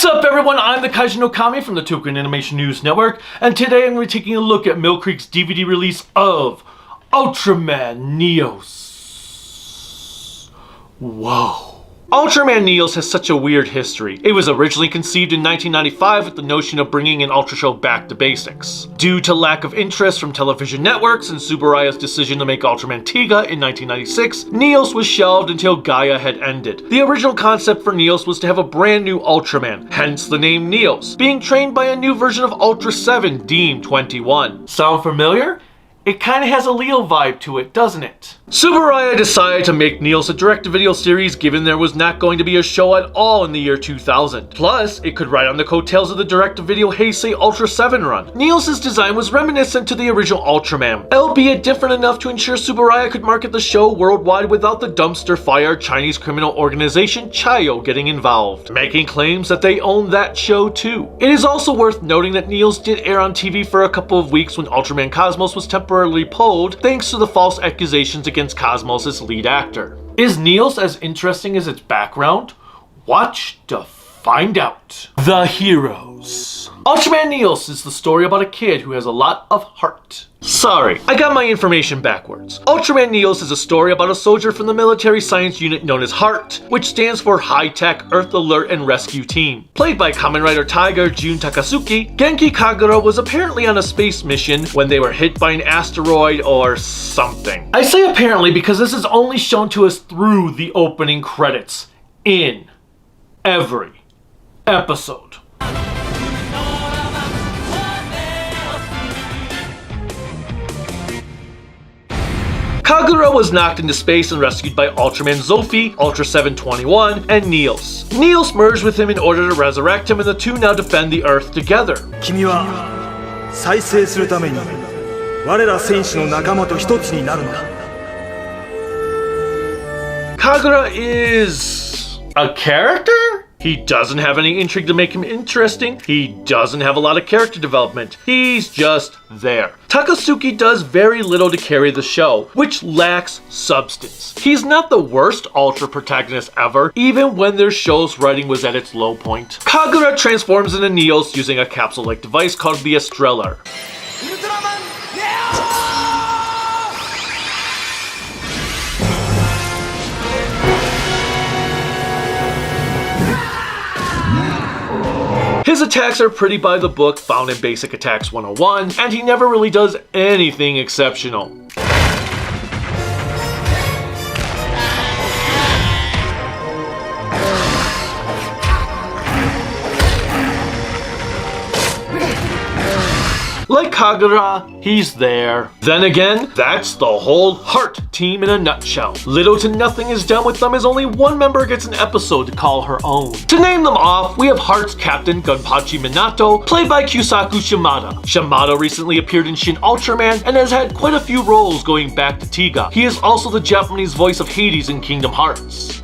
What's up, everyone? I'm the Kaiju no Kami from the Toku Animation News Network, and today I'm going to be taking a look at Mill Creek's DVD release of Ultraman Neos. Whoa. Ultraman Neos has such a weird history. It was originally conceived in 1995 with the notion of bringing an Ultra show back to basics. Due to lack of interest from television networks and Tsuburaya's decision to make Ultraman Tiga in 1996, Neos was shelved until Gaia had ended. The original concept for Neos was to have a brand new Ultraman, hence the name Neos, being trained by a new version of Ultra 7 deemed 21. Sound familiar? It kinda has a Leo vibe to it, doesn't it? Tsuburaya decided to make Neos a direct-to-video series given there was not going to be a show at all in the year 2000. Plus, it could ride on the coattails of the direct-to-video Heisei Ultra 7 run. Neos' design was reminiscent to the original Ultraman, albeit different enough to ensure Tsuburaya could market the show worldwide without the dumpster-fire Chinese criminal organization Chayo getting involved, making claims that they own that show too. It is also worth noting that Neos did air on TV for a couple of weeks when Ultraman Cosmos was temporarily pulled thanks to the false accusations against Cosmos' lead actor. Is Neos as interesting as its background? Watch to find out. The Heroes. Ultraman Neos is the story about a kid who has a lot of heart. Sorry, I got my information backwards. Ultraman Neos is a story about a soldier from the military science unit known as HEART, which stands for High Tech Earth Alert and Rescue Team. Played by Kamen Rider Tiger Jun Takasuki, Genki Kagura was apparently on a space mission when they were hit by an asteroid or something. I say apparently because this is only shown to us through the opening credits in every episode. Kagura was knocked into space and rescued by Ultraman Zophie, Ultra 721, and Neos. Neos merged with him in order to resurrect him, and the two now defend the Earth together. Kagura is a character? He doesn't have any intrigue to make him interesting. He doesn't have a lot of character development. He's just there. Takasuki does very little to carry the show, which lacks substance. He's not the worst Ultra protagonist ever, even when their show's writing was at its low point. Kagura transforms into Neos using a capsule-like device called the Estreller. Ultraman Neos! His attacks are pretty by the book, found in Basic Attacks 101, and he never really does anything exceptional. Like Kagura, he's there. Then again, that's the whole HEART team in a nutshell. Little to nothing is done with them as only one member gets an episode to call her own. To name them off, we have HEART's captain Gunpachi Minato, played by Kyusaku Shimada. Shimada recently appeared in Shin Ultraman and has had quite a few roles going back to Tiga. He is also the Japanese voice of Hades in Kingdom Hearts.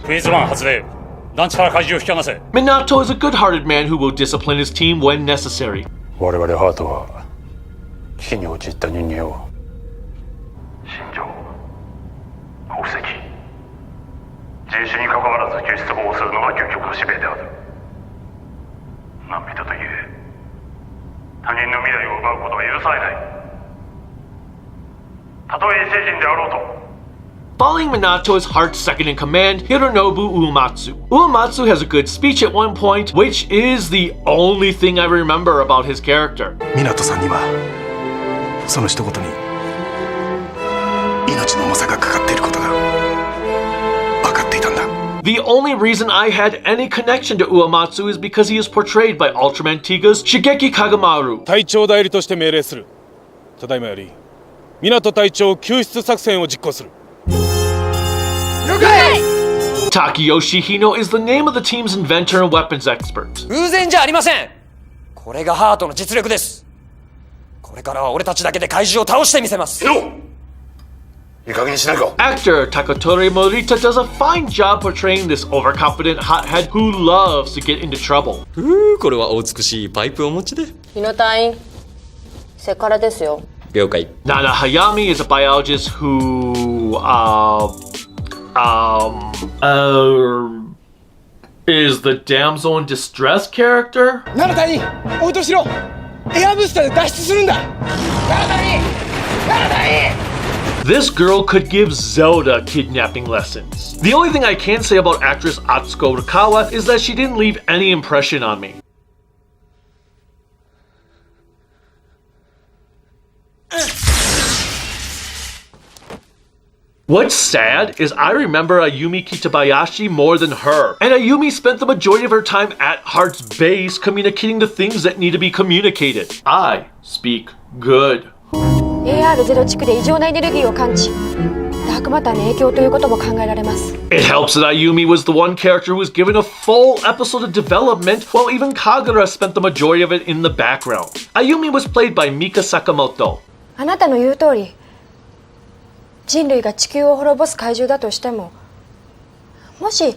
Minato is a good-hearted man who will discipline his team when necessary. 死に陥った人間を心情宝石人種に関わらず救出法をするのが究極の使命である何人といえ他人の未来を奪うことは許されないたとえ異星人であろうと Following Minato is HEART's second in command, Hironobu Uematsu. Uematsu has a good speech at one point, which is the only thing I remember about his character. 湊さんにはその一言に命の重さがかかっていることが分かっていたんだ。The The only reason I had any connection to Uematsu is because he is portrayed by Ultraman Tiga's Shigeki Kagamaru. 隊長代理として命令する。ただいまより港隊長救出作戦を実行する。了解 Takeyoshi Hino is the name of the team's inventor and weapons expert. 偶然じゃありませんこれがハートの実力ですこれからは俺たちだけで怪獣を倒してみせますいい加減にしないか Actor Takatomi Morita does a fine job portraying this overconfident hothead who loves to get into trouble. これはお美しいパイプをお持ちで。日野隊員セカラですよ。了解。 Nana Hayami is a biologist who, is the damsel in distress character? ナナ隊員追いとしろエアブースターで脱出するんだナナ隊員ナナ隊員 This girl could give Zelda kidnapping lessons. The only thing I can say about actress Atsuko Rikawa is that she didn't leave any impression on me. What's sad is I remember Ayumi Kitabayashi more than her, and Ayumi spent the majority of her time at Heart's base communicating the things that need to be communicated. I speak good. AR0 地区で異常なエネルギーを感知ダークマターの影響ということも考えられます It helps that Ayumi was the one character who was given a full episode of development, while even Kagura spent the majority of it in the background. Ayumi was played by Mika Sakamoto. あなたの言う通り人類が地球を滅ぼす怪獣だとしてももし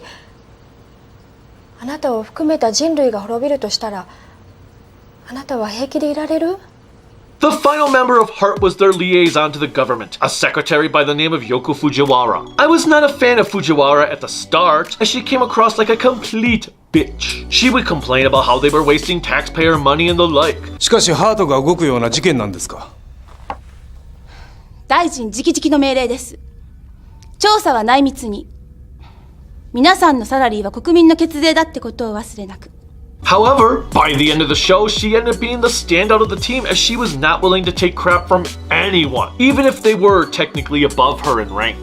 あなたを含めた人類が滅びるとしたらあなたは平気でいられる The final member of Heart was their liaison to the government, a secretary by the name of Yoko Fujiwara. I was not a fan of Fujiwara at the start, as she came across like a complete bitch. She would complain about how they were wasting taxpayer money and the like. しかしハートが動くような事件なんですか大臣直々の命令です。調査は内密に。皆さんのサラリーは国民の血税だってことを忘れなく。However, by the end of the show, she ended up being the standout of the team as she was not willing to take crap from anyone, even if they were technically above her in rank.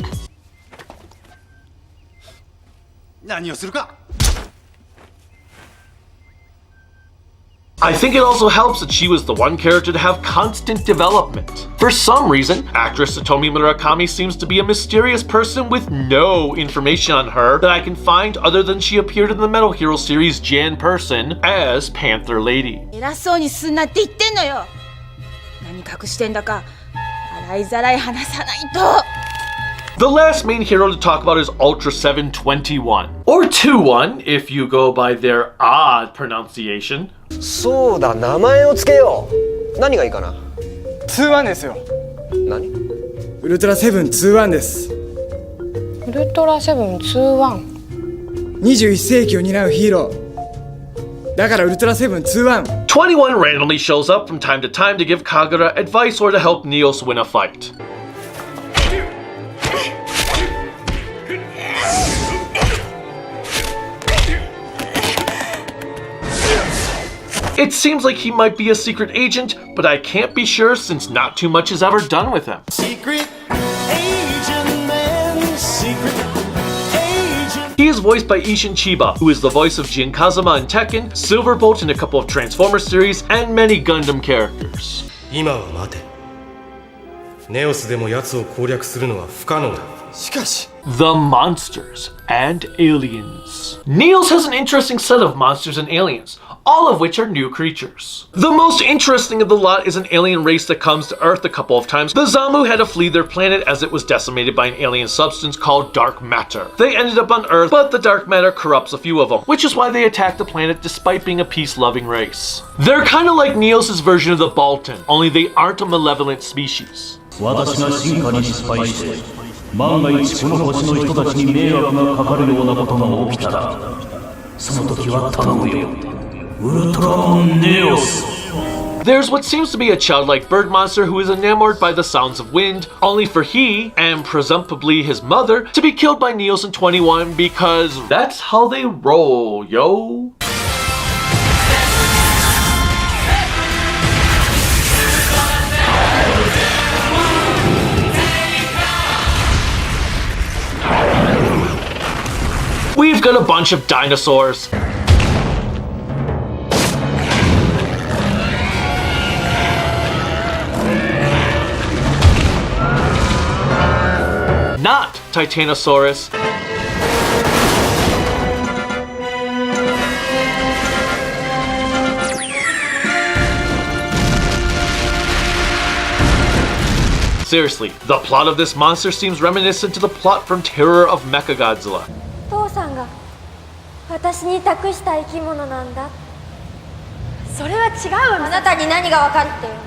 何をするか I think it also helps that she was the one character to have constant development. For some reason, actress Satomi Murakami seems to be a mysterious person with no information on her that I can find other than she appeared in the Metal Hero series Jan Person as Panther Lady. 偉そうにすんなって言ってんのよ。何隠してんだか洗いざらい話さないと。The last main hero to talk about is Ultra 721, or 21 if you go by their odd pronunciation. そうだ名前をつけよう何がいいかな21ですよ何ウルトラセブン21ですウルトラセブン21 21世紀を担うヒーローだからウルトラセブン21 21 randomly shows up from time to time to give Kagura advice or to help Neos win a fight. It seems like he might be a secret agent, but I can't be sure since not too much is ever done with him. Secret agent man Secret agent He is voiced by Ishin Chiba, who is the voice of Jin Kazama in Tekken, Silverbolt in a couple of Transformers series, and many Gundam characters. 今は待てネオスでも奴を攻略するのは不可能だしかし The monsters and aliens. Neos has an interesting set of monsters and aliens, all of which are new creatures. The most interesting of the lot is an alien race that comes to Earth a couple of times. The Zamu had to flee their planet as it was decimated by an alien substance called dark matter. They ended up on Earth, but the dark matter corrupts a few of them, which is why they attacked the planet despite being a peace-loving race. They're kind of like Neos' version of the Baltan, only they aren't a malevolent species. 私が進化に失敗して万が一この星の人たちに迷惑がかかるようなことが起きたらその時は頼むよウルトラマンネオス There's what seems to be a childlike bird monster who is enamored by the sounds of wind, only for he, and presumably his mother, to be killed by Neos in 21 because that's how they roll, yo. We've got a bunch of dinosaurs. Not Titanosaurus. Seriously, the plot of this monster seems reminiscent to the plot from Terror of Mechagodzilla. 父さんが私に託した生き物なんだ。それは違うわ。あなたに何がわかるっていうの？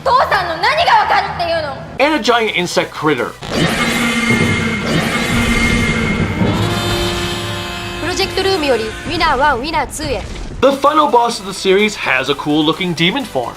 父さんの何がわかるっていうの？ And a giant insect critter. プロジェクトルームよりウィナー1、ウィナー2へ。The final boss of the series has a cool looking demon form.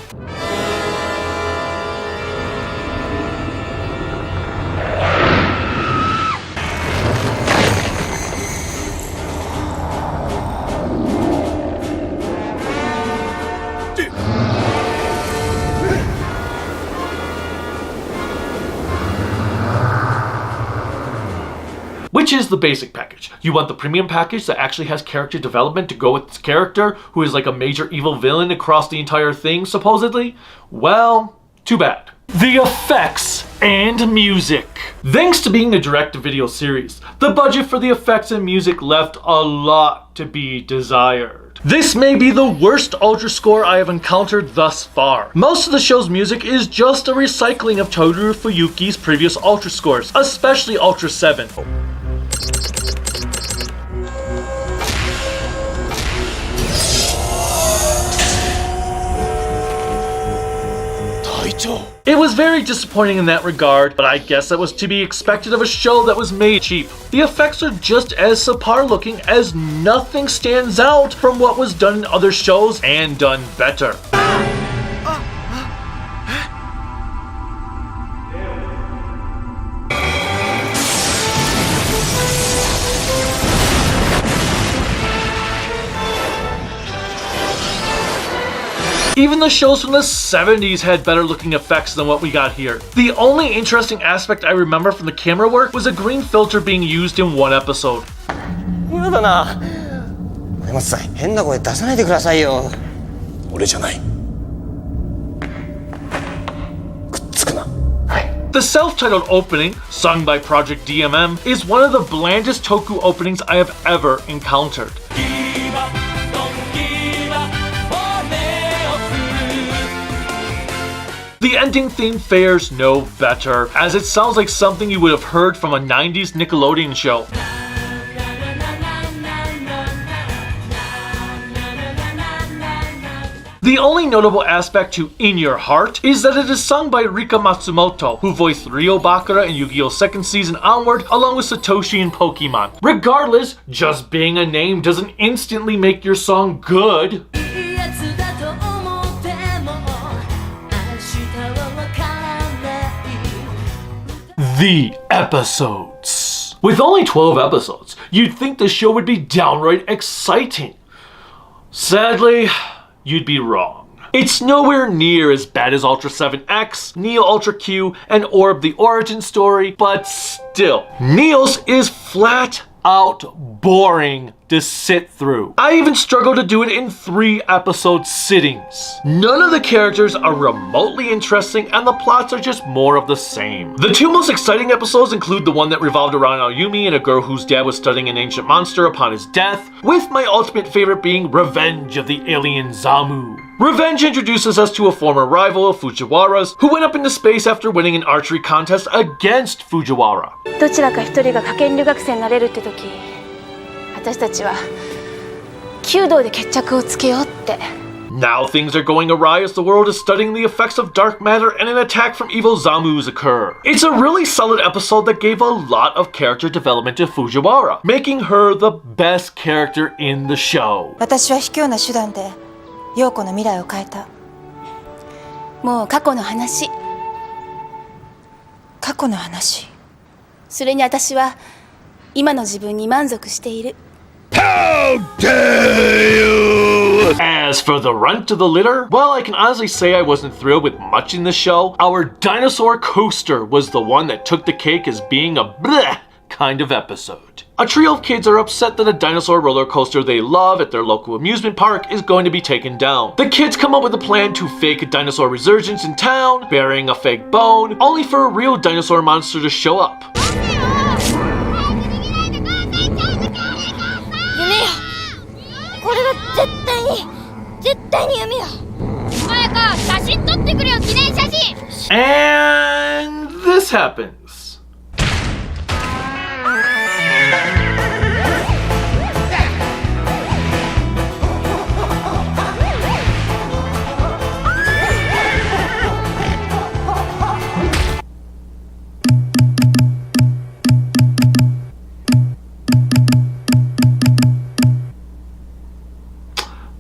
Which is the basic package. You want the premium package that actually has character development to go with this character, who is like a major evil villain across the entire thing, supposedly? Well, too bad. The effects and music. Thanks to being a direct-to-video series, the budget for the effects and music left a lot to be desired. This may be the worst Ultra score I have encountered thus far. Most of the show's music is just a recycling of Toru Fuyuki's previous Ultra scores, especially Ultra 7. It was very disappointing in that regard, but I guess that was to be expected of a show that was made cheap. The effects are just as subpar looking as nothing stands out from what was done in other shows and done better. Even the shows from the 70s had better looking effects than what we got here. The only interesting aspect I remember from the camera work was a green filter being used in one episode. 嫌だな。根本さん、変な声出さないでくださいよ。俺じゃない。くっつくな。はい。The self-titled opening, sung by Project DMM, is one of the blandest Toku openings I have ever encountered. The ending theme fares no better, as it sounds like something you would have heard from a 90s Nickelodeon show. The only notable aspect to In Your Heart is that it is sung by Rika Matsumoto, who voiced Ryo Bakura in Yu-Gi-Oh! 2nd season onward, along with Satoshi in Pokemon. Regardless, just being a name doesn't instantly make your song good. The episodes. With only 12 episodes, you'd think the show would be downright exciting. Sadly, you'd be wrong. It's nowhere near as bad as Ultra 7X, Neo Ultra Q, and Orb the Origin Story, but still, Neos is flat out boring to sit through. I even struggled to do it in 3 episode sittings. None of the characters are remotely interesting, and the plots are just more of the same. The 2 most exciting episodes include the one that revolved around Ayumi and a girl whose dad was studying an ancient monster upon his death, with my ultimate favorite being Revenge of the Alien Zamu. Revenge introduces us to a former rival of Fujiwara's, who went up into space after winning an archery contest against Fujiwara. どちらか一人が派遣留学生になれるって時、私たちは弓道で決着をつけようって。 Now things are going awry as the world is studying the effects of dark matter and an attack from evil Zamus occur. It's a really solid episode that gave a lot of character development to Fujiwara, making her the best character in the show. 私は卑怯な手段で陽子の未来を変えた。もう過去の話。過去の話。それに私は今の自分に満足している。 How dare you! As for the runt of the litter, well, I can honestly say I wasn't thrilled with much in the show. Our dinosaur coaster was the one that took the cake as being a bleh kind of episode. A trio of kids are upset that a dinosaur roller coaster they love at their local amusement park is going to be taken down. The kids come up with a plan to fake a dinosaur resurgence in town, burying a fake bone, only for a real dinosaur monster to show up. And this happens.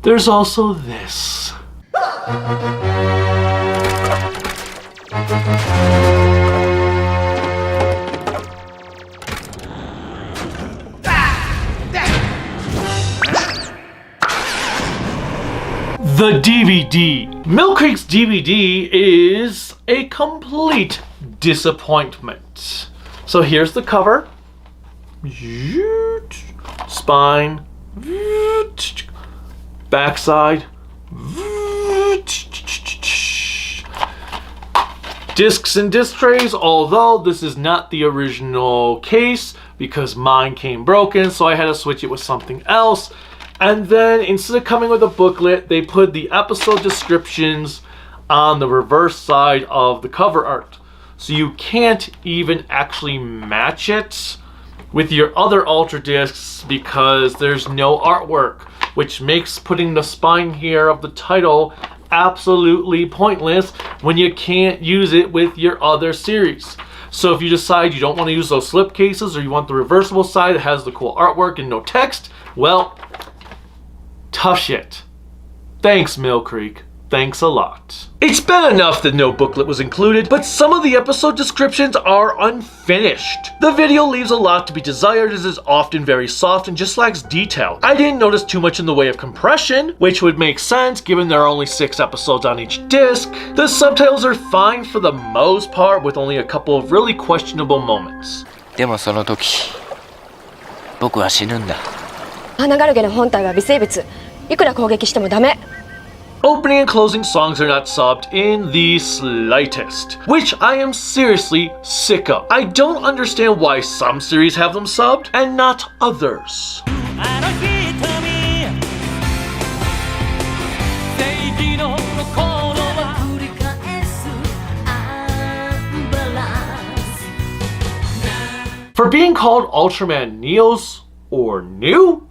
There's also this. The DVD. Mill Creek's DVD is a complete disappointment. So here's the cover. Spine. Backside. Discs and disc trays, although this is not the original case because mine came broken, so I had to switch it with something else. And then instead of coming with a booklet, they put the episode descriptions on the reverse side of the cover art. So you can't even actually match it with your other Ultra discs because there's no artwork, which makes putting the spine here of the title absolutely pointless when you can't use it with your other series. So if you decide you don't want to use those slip cases or you want the reversible side that has the cool artwork and no text, well, tough shit. Thanks, Mill Creek. Thanks a lot. It's bad enough that no booklet was included, but some of the episode descriptions are unfinished. The video leaves a lot to be desired as it's often very soft and just lacks detail. I didn't notice too much in the way of compression, which would make sense given there are only 6 episodes on each disc. The subtitles are fine for the most part with only a couple of really questionable moments. でもその時、僕は死ぬんだ。花ガルゲの本体は微生物。いくら攻撃してもダメ。Opening and closing songs are not subbed in the slightest, which I am seriously sick of. I don't understand why some series have them subbed and not others. For being called Ultraman Neos or new,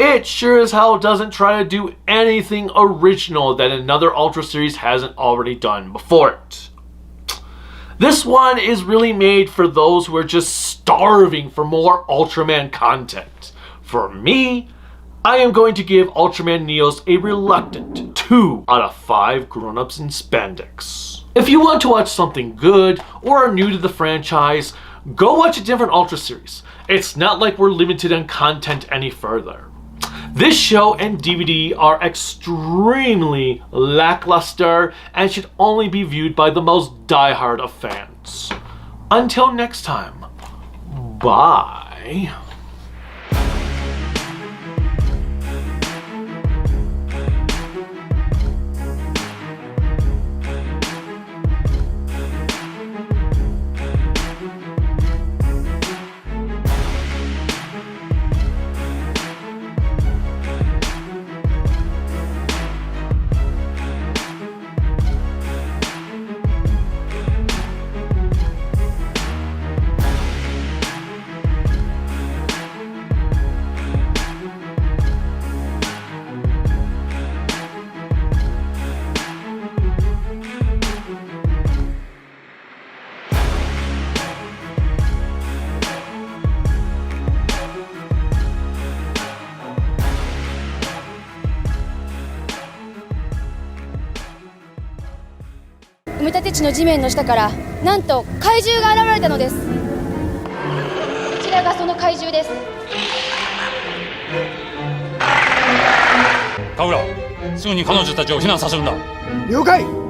it sure as hell doesn't try to do anything original that another Ultra series hasn't already done before it. This one is really made for those who are just starving for more Ultraman content. For me, I am going to give Ultraman Neos a reluctant 2 out of 5 grown-ups in spandex. If you want to watch something good or are new to the franchise, go watch a different Ultra series. It's not like we're limited on content any further. This show and DVD are extremely lackluster and should only be viewed by the most diehard of fans. Until next time, bye.埋め立て地の地面の下からなんと怪獣が現れたのです。こちらがその怪獣です。カウラ、すぐに彼女たちを避難させるんだ。了解。